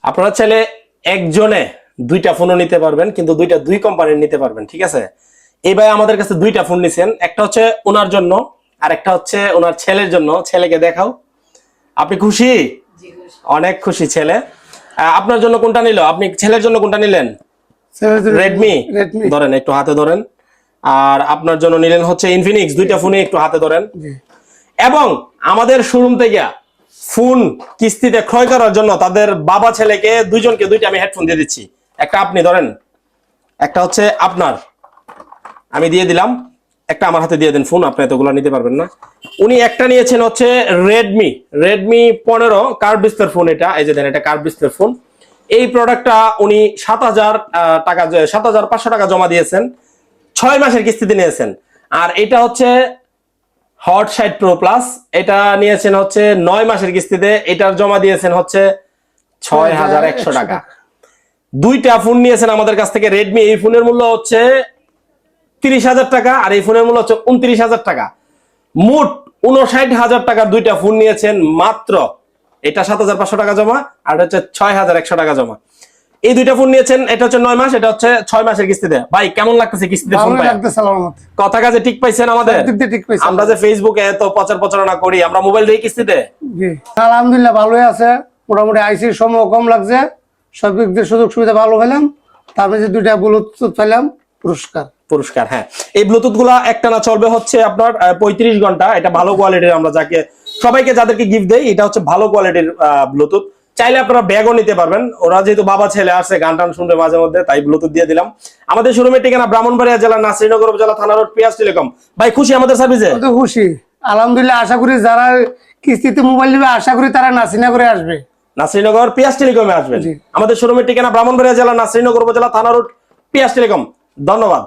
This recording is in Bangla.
আপনারা চাইলে একজনে দুইটা ফোনও নিতে পারবেন, কিন্তু দুই কোম্পানির নিতে পারবেন, ঠিক আছে? এই ভাই আমাদের কাছে দুইটা ফোন নিছেন, একটা হচ্ছে ওনার জন্য আর একটা হচ্ছে ওনার ছেলের জন্য। ছেলেকে দেখাও। আপনি খুশি? অনেক খুশি ছেলে। আপনার জন্য কোনটা নিল? আপনি ছেলের জন্য কোনটা নিলেন? রেডমি। ধরেন, একটু হাতে ধরেন। আর আপনার জন্য নিলেন হচ্ছে ইনফিনিক্স। দুইটা ফোনই একটু হাতে ধরেন। এবং আমাদের শোরুম থেকে ফোন কিস্তিতে ক্রয় করার জন্য তাদের বাবা ছেলেকে দুইজনকে দুইটা আমি হেডফোন দিয়ে দিচ্ছি। একটা আপনি ধরেন, একটা হচ্ছে আপনার, আমি দিয়ে দিলাম। একটা আমার হাতে দিয়ে দেন ফোন, আপনি এতগুলো নিতে পারবেন না। উনি একটা নিয়েছেন হচ্ছে রেডমি 15 কার্ভ ডিসপ্লে ফোন। এটা এই যে দেন, এটা কার্ভ ডিসপ্লে ফোন। এই প্রোডাক্টটা উনি 7,500 টাকা জমা দিয়েছেন, 6 মাসের কিস্তিতে নিয়েছেন। আর এটা হচ্ছে হট 60 প্রো প্লাস, এটা নিয়েছেন হচ্ছে 9 মাসের কিস্তিতে। এটার জমা দিয়েছেন হচ্ছে 6,100 টাকা। দুইটা ফোন নিয়েছেন আমাদের কাছ থেকে রেডমি। এই ফোনের মূল্য হচ্ছে 30,000 টাকা আর এই ফোনের মূল্য হচ্ছে 29,000 টাকা। মোট 59,000 টাকার দুইটা ফোন নিয়েছেন মাত্র। এটা 7,500 টাকা জমা আর এটা হচ্ছে 6,100 টাকা জমা। এই দুইটা ফোন নিয়েছেন, এটা হচ্ছে 9 মাস, এটা হচ্ছে 6 মাসের কিস্তিতে। ভাই কেমন লাগতেছে কিস্তিতে ফোন পাই? কথা কাজে ঠিক পাইছেন আমাদের? আমরা যে ফেসবুকে এত প্রচারণা করি, আমরা মোবাইল দিয়ে কিস্তিতে। আলহামদুলিল্লাহ ভালোই আছে, মোটামুটি আইসির সময় কম লাগছে, সব দিক দিয়ে সুযোগ সুবিধা ভালো পেলাম। তারপরে যে দুইটা ব্লুটুথ পেলাম পুরস্কার। হ্যাঁ, এই ব্লুটুথ গুলা একটানা চলবে হচ্ছে আপনার 35 ঘন্টা। এটা ভালো কোয়ালিটির, আমরা যাদেরকে গিফট দেই, এটা হচ্ছে ভালো কোয়ালিটির ব্লুটুথ। চাইলে আপনারা ব্যাগও নিতে পারবেন। ওরা যেহেতু বাবা ছেলে আসছে, গান টান শুনবে মাঝে মধ্যে, তাই ব্লুটুথ দিয়ে দিলাম। আমাদের শোরুমের ঠিকানা ব্রাহ্মণবাড়িয়া জেলা নাসিরনগর উপজেলা থানা রোড, পিয়াস টেলিকম। ভাই খুশি আমাদের সার্ভিসে? খুশি আলহামদুলিল্লাহ। আশা করি যারা কিস্তিতে মোবাইল নেবে, আশা করি তারা নাসিরনগরে আসবে, নাসিরনগর পিয়াস টেলিকমে আসবেন। আমাদের শোরুমের ঠিকানা ব্রাহ্মণবাড়িয়া জেলা নাসিরনগর উপজেলা থানা রোড, পিয়াস টেলিকম। ধন্যবাদ।